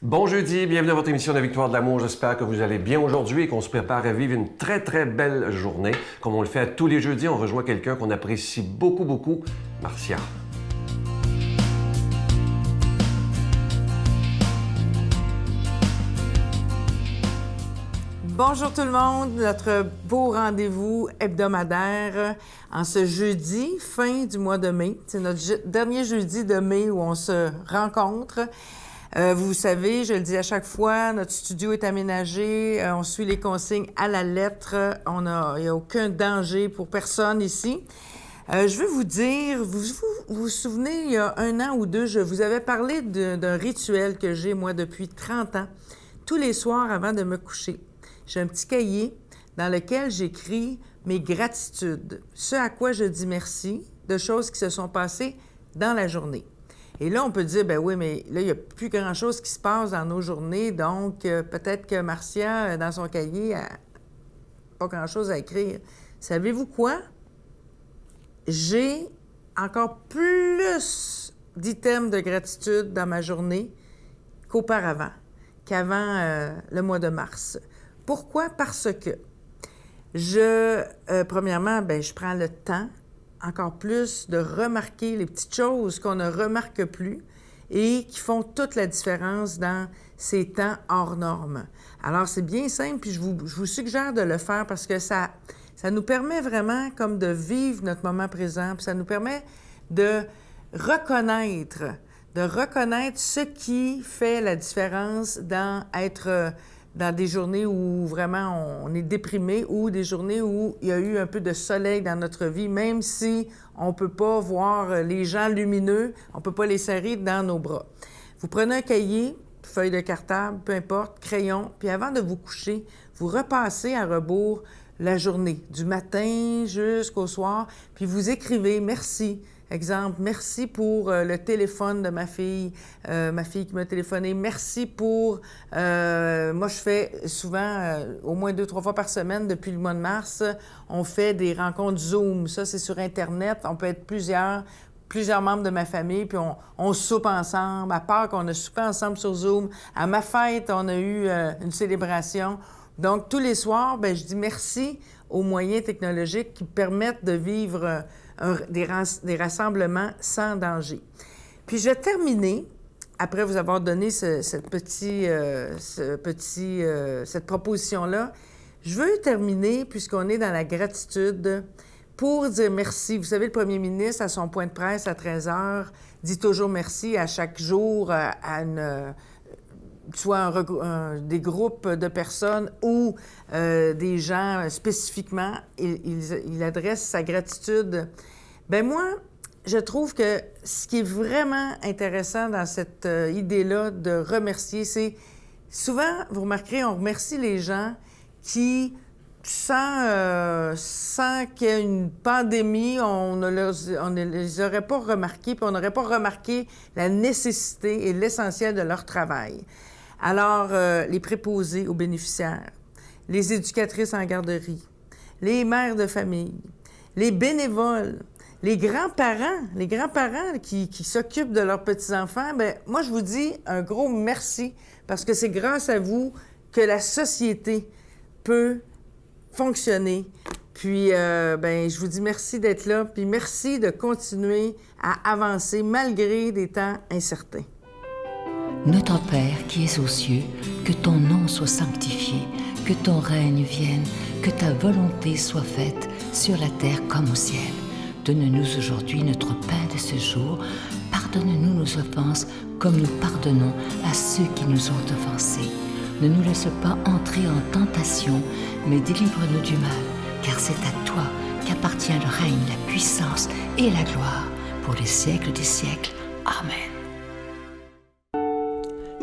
Bon jeudi, bienvenue à votre émission de Victoire de l'amour. J'espère que vous allez bien aujourd'hui et qu'on se prépare à vivre une très, très belle journée. Comme on le fait tous les jeudis, on rejoint quelqu'un qu'on apprécie beaucoup, beaucoup, Marcia. Bonjour tout le monde, notre beau rendez-vous hebdomadaire en ce jeudi, fin du mois de mai. C'est notre dernier jeudi de mai où on se rencontre. Vous savez, je le dis à chaque fois, notre studio est aménagé, on suit les consignes à la lettre, il n'y a aucun danger pour personne ici. Je veux vous dire, vous vous souvenez, il y a 1 an ou 2, je vous avais parlé d'un rituel que j'ai, moi, depuis 30 ans, tous les soirs avant de me coucher. J'ai un petit cahier dans lequel j'écris mes gratitudes, ce à quoi je dis merci, de choses qui se sont passées dans la journée. Et là, on peut dire, ben oui, mais là, il n'y a plus grand-chose qui se passe dans nos journées, donc peut-être que Marcia, dans son cahier, n'a pas grand-chose à écrire. Savez-vous quoi? J'ai encore plus d'items de gratitude dans ma journée qu'auparavant, qu'avant le mois de mars. Pourquoi? Parce que premièrement, je prends le temps encore plus de remarquer les petites choses qu'on ne remarque plus et qui font toute la différence dans ces temps hors normes. Alors, c'est bien simple, puis je vous suggère de le faire parce que ça nous permet vraiment comme de vivre notre moment présent, puis ça nous permet de reconnaître ce qui fait la différence dans être dans des journées où vraiment on est déprimé ou des journées où il y a eu un peu de soleil dans notre vie, même si on ne peut pas voir les gens lumineux, on ne peut pas les serrer dans nos bras. Vous prenez un cahier, feuille de cartable, peu importe, crayon, puis avant de vous coucher, vous repassez à rebours la journée, du matin jusqu'au soir, puis vous écrivez « merci ». Exemple, merci pour le téléphone de ma fille qui m'a téléphoné. Merci pour... moi, je fais souvent, au moins 2-3 fois par semaine, depuis le mois de mars, on fait des rencontres Zoom. Ça, c'est sur Internet. On peut être plusieurs membres de ma famille, puis on soupe ensemble. À Pâques, on a soupé ensemble sur Zoom. À ma fête, on a eu une célébration. Donc, tous les soirs, je dis merci aux moyens technologiques qui permettent de vivre des rassemblements sans danger. Puis je vais terminer, après vous avoir donné cette proposition-là, je veux terminer, puisqu'on est dans la gratitude, pour dire merci. Vous savez, le premier ministre, à son point de presse à 13h, dit toujours merci à chaque jour soit des groupes de personnes ou des gens spécifiquement, il adresse sa gratitude. Bien, moi, je trouve que ce qui est vraiment intéressant dans cette idée-là de remercier, c'est souvent, vous remarquerez, on remercie les gens qui, sans qu'il y ait une pandémie, on ne les aurait pas remarqués, puis on n'aurait pas remarqué la nécessité et l'essentiel de leur travail. Alors, les préposés aux bénéficiaires, les éducatrices en garderie, les mères de famille, les bénévoles, les grands-parents qui s'occupent de leurs petits-enfants, moi, je vous dis un gros merci parce que c'est grâce à vous que la société peut fonctionner. Puis, je vous dis merci d'être là, puis merci de continuer à avancer malgré des temps incertains. Notre Père qui es aux cieux, que ton nom soit sanctifié, que ton règne vienne, que ta volonté soit faite sur la terre comme au ciel. Donne-nous aujourd'hui notre pain de ce jour. Pardonne-nous nos offenses comme nous pardonnons à ceux qui nous ont offensés. Ne nous laisse pas entrer en tentation, mais délivre-nous du mal, car c'est à toi qu'appartient le règne, la puissance et la gloire pour les siècles des siècles. Amen.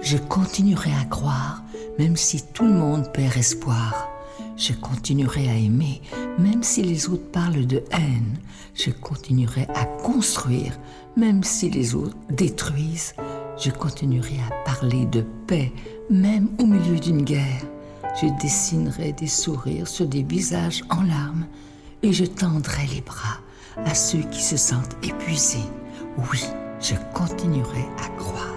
Je continuerai à croire, même si tout le monde perd espoir. Je continuerai à aimer, même si les autres parlent de haine. Je continuerai à construire, même si les autres détruisent. Je continuerai à parler de paix, même au milieu d'une guerre. Je dessinerai des sourires sur des visages en larmes et je tendrai les bras à ceux qui se sentent épuisés. Oui, je continuerai à croire.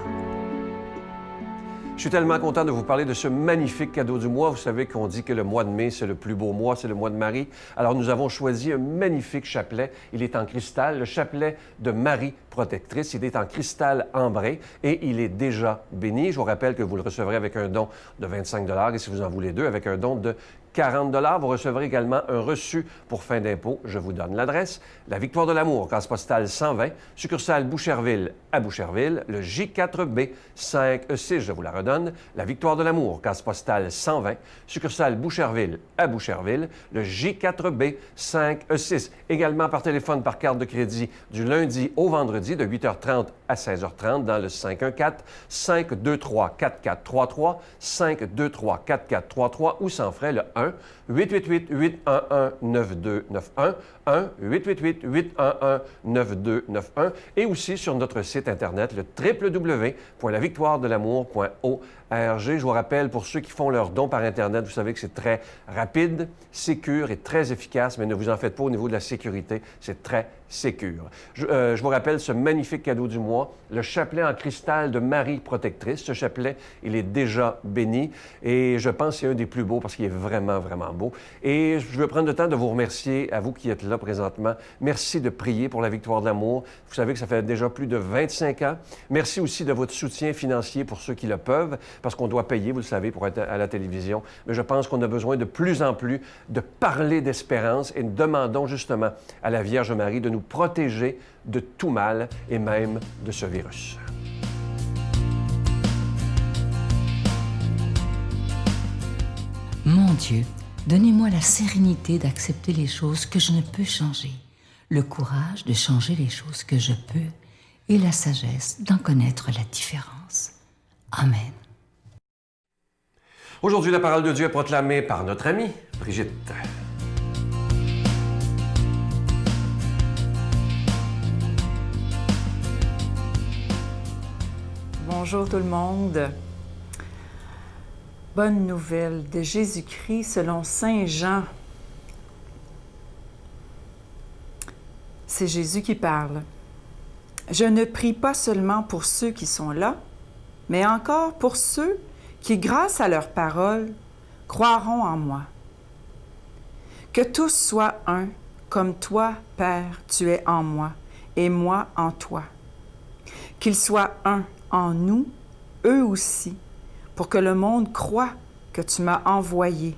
Je suis tellement content de vous parler de ce magnifique cadeau du mois. Vous savez qu'on dit que le mois de mai, c'est le plus beau mois, c'est le mois de Marie. Alors, nous avons choisi un magnifique chapelet. Il est en cristal, le chapelet de Marie protectrice. Il est en cristal ambré et il est déjà béni. Je vous rappelle que vous le recevrez avec un don de 25 $ et si vous en voulez deux, avec un don de 40 $. Vous recevrez également un reçu pour fin d'impôt. Je vous donne l'adresse. La Victoire de l'amour, case postale 120, succursale Boucherville à Boucherville, le J4B 5E6, je vous la redonne. La Victoire de l'amour, case postale 120, succursale Boucherville à Boucherville, le J4B 5E6. Également par téléphone, par carte de crédit, du lundi au vendredi, de 8h30 à 16h30, dans le 514-523-4433, 523-4433 ou sans frais, le 1-888-811-9291, 1-888-811-9291 et aussi sur notre site Internet, le www.lavictoiredelamour.org. Je vous rappelle, pour ceux qui font leurs dons par Internet, vous savez que c'est très rapide, sécure et très efficace, mais ne vous en faites pas au niveau de la sécurité, c'est très sécure. Je vous rappelle ce magnifique cadeau du mois, le chapelet en cristal de Marie protectrice. Ce chapelet, il est déjà béni et je pense que c'est un des plus beaux parce qu'il est vraiment, vraiment beau. Et je veux prendre le temps de vous remercier, à vous qui êtes là présentement. Merci de prier pour la Victoire de l'amour. Vous savez que ça fait déjà plus de 25 ans. Merci aussi de votre soutien financier pour ceux qui le peuvent, parce qu'on doit payer, vous le savez, pour être à la télévision. Mais je pense qu'on a besoin de plus en plus de parler d'espérance et nous demandons justement à la Vierge Marie de nous protéger de tout mal et même de ce virus. Mon Dieu, donnez-moi la sérénité d'accepter les choses que je ne peux changer, le courage de changer les choses que je peux et la sagesse d'en connaître la différence. Amen. Aujourd'hui, la parole de Dieu est proclamée par notre amie Brigitte. Bonjour tout le monde. Bonne nouvelle de Jésus-Christ selon Saint Jean. C'est Jésus qui parle. Je ne prie pas seulement pour ceux qui sont là, mais encore pour ceux qui, grâce à leur parole, croiront en moi. Que tous soient un, comme toi, Père, tu es en moi, et moi en toi. Qu'ils soient un en nous, eux aussi, pour que le monde croie que tu m'as envoyé.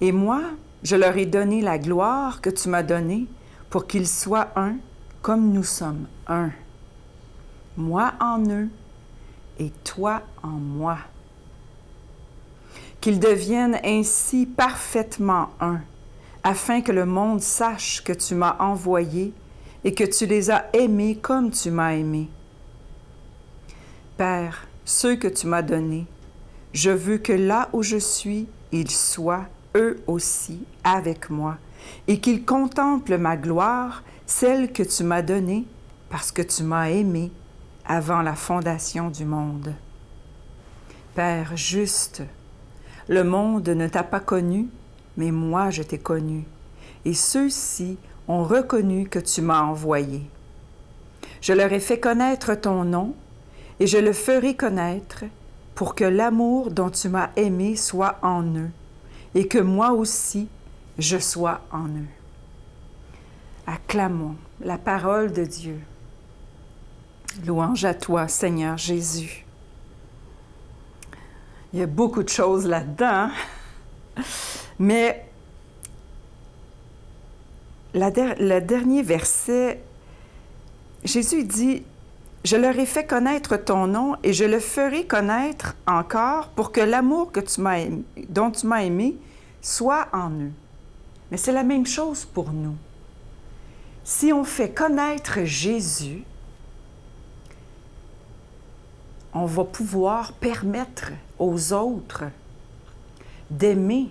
Et moi, je leur ai donné la gloire que tu m'as donnée, pour qu'ils soient un, comme nous sommes un. Moi en eux, et toi en moi. Qu'ils deviennent ainsi parfaitement un, afin que le monde sache que tu m'as envoyé et que tu les as aimés comme tu m'as aimé. Père, ceux que tu m'as donnés, je veux que là où je suis, ils soient, eux aussi, avec moi, et qu'ils contemplent ma gloire, celle que tu m'as donnée, parce que tu m'as aimé avant la fondation du monde. Père juste, le monde ne t'a pas connu, mais moi je t'ai connu, et ceux-ci ont reconnu que tu m'as envoyé. Je leur ai fait connaître ton nom, et je le ferai connaître pour que l'amour dont tu m'as aimé soit en eux, et que moi aussi je sois en eux. Acclamons la parole de Dieu. Louange à toi, Seigneur Jésus. Il y a beaucoup de choses là-dedans, mais le dernier verset, Jésus dit « Je leur ai fait connaître ton nom et je le ferai connaître encore pour que l'amour dont tu m'as aimé soit en eux. » Mais c'est la même chose pour nous. Si on fait connaître Jésus, on va pouvoir permettre aux autres d'aimer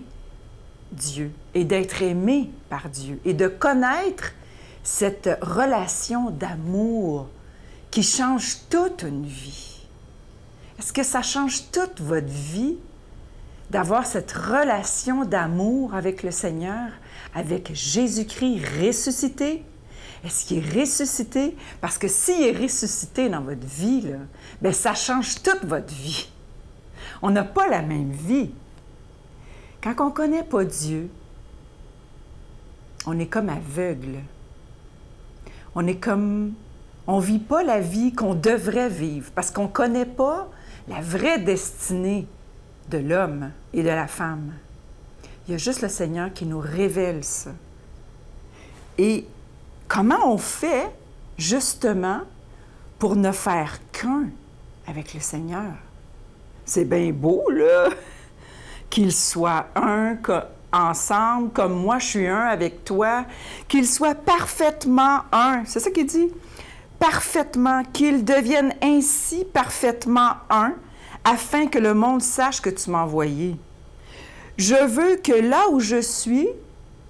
Dieu et d'être aimés par Dieu et de connaître cette relation d'amour qui change toute une vie. Est-ce que ça change toute votre vie d'avoir cette relation d'amour avec le Seigneur, avec Jésus-Christ ressuscité? Est-ce qu'il est ressuscité? Parce que s'il est ressuscité dans votre vie, là, bien, ça change toute votre vie. On n'a pas la même vie. Quand on ne connaît pas Dieu, on est comme aveugle. On ne vit pas la vie qu'on devrait vivre parce qu'on ne connaît pas la vraie destinée de l'homme et de la femme. Il y a juste le Seigneur qui nous révèle ça. Et comment on fait, justement, pour ne faire qu'un avec le Seigneur? C'est bien beau, là, qu'ils soient un ensemble, comme moi je suis un avec toi, qu'ils soient parfaitement un. C'est ça qu'il dit? Parfaitement, qu'ils deviennent ainsi parfaitement un, afin que le monde sache que tu m'as envoyé. Je veux que là où je suis,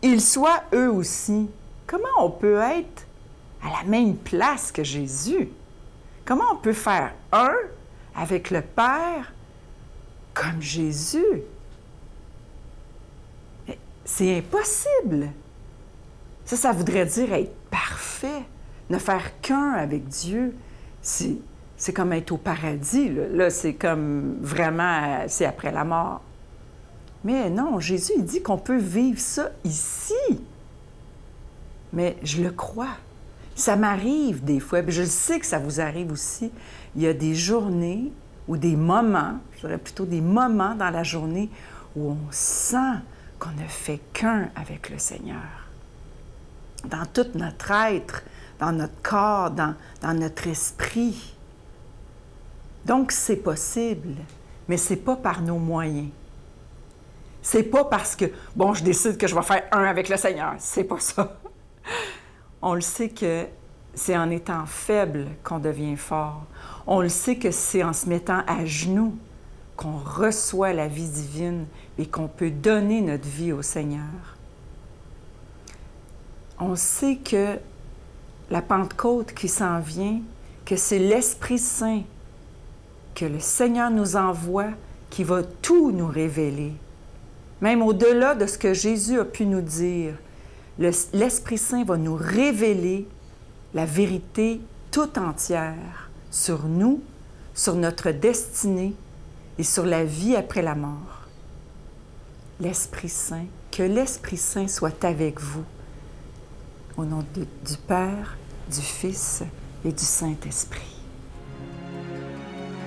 ils soient eux aussi. Comment on peut être à la même place que Jésus? Comment on peut faire un avec le Père comme Jésus? C'est impossible. Ça voudrait dire être parfait. Ne faire qu'un avec Dieu, c'est comme être au paradis. Là, c'est comme vraiment, c'est après la mort. Mais non, Jésus, il dit qu'on peut vivre ça ici. Mais je le crois. Ça m'arrive des fois, puis je sais que ça vous arrive aussi. Il y a des journées ou des moments, je dirais plutôt des moments dans la journée où on sent qu'on ne fait qu'un avec le Seigneur. Dans tout notre être, dans notre corps, dans notre esprit. Donc, c'est possible, mais c'est pas par nos moyens. C'est pas parce que, bon, je décide que je vais faire un avec le Seigneur. C'est pas ça. On le sait que c'est en étant faible qu'on devient fort. On le sait que c'est en se mettant à genoux qu'on reçoit la vie divine et qu'on peut donner notre vie au Seigneur. On sait que la Pentecôte qui s'en vient, que c'est l'Esprit Saint que le Seigneur nous envoie qui va tout nous révéler. Même au-delà de ce que Jésus a pu nous dire, l'Esprit Saint va nous révéler la vérité tout entière sur nous, sur notre destinée et sur la vie après la mort. L'Esprit Saint, que l'Esprit Saint soit avec vous. Au nom du Père, du Fils et du Saint-Esprit.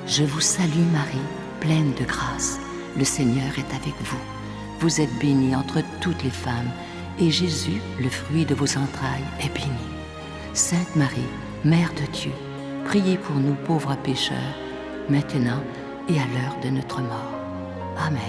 Je vous salue Marie, pleine de grâce. Le Seigneur est avec vous. Vous êtes bénie entre toutes les femmes, et Jésus, le fruit de vos entrailles, est béni. Sainte Marie, Mère de Dieu, priez pour nous pauvres pécheurs, maintenant et à l'heure de notre mort. Amen.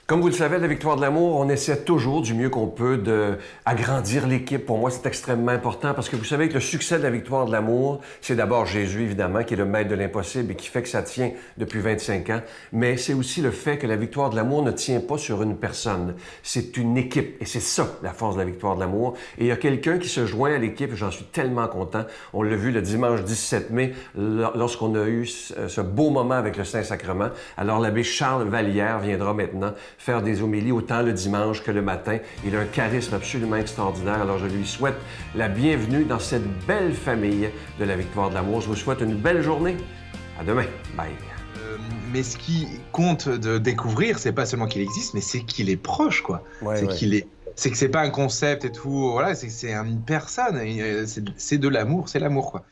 Comme vous le savez, la Victoire de l'amour, on essaie toujours du mieux qu'on peut d'agrandir l'équipe. Pour moi, c'est extrêmement important parce que vous savez que le succès de la Victoire de l'amour, c'est d'abord Jésus, évidemment, qui est le maître de l'impossible et qui fait que ça tient depuis 25 ans. Mais c'est aussi le fait que la Victoire de l'amour ne tient pas sur une personne. C'est une équipe. Et c'est ça, la force de la Victoire de l'amour. Et il y a quelqu'un qui se joint à l'équipe et j'en suis tellement content. On l'a vu le dimanche 17 mai, lorsqu'on a eu ce beau moment avec le Saint-Sacrement. Alors, l'abbé Charles Vallière viendra maintenant faire des homélies autant le dimanche que le matin. Il a un charisme absolument extraordinaire. Alors, je lui souhaite la bienvenue dans cette belle famille de la Victoire de l'amour. Je vous souhaite une belle journée. À demain. Bye. Mais ce qui compte de découvrir, c'est pas seulement qu'il existe, mais c'est qu'il est proche, quoi. Ouais. C'est que c'est pas un concept et tout. Voilà, c'est une personne. C'est de l'amour, c'est l'amour, quoi.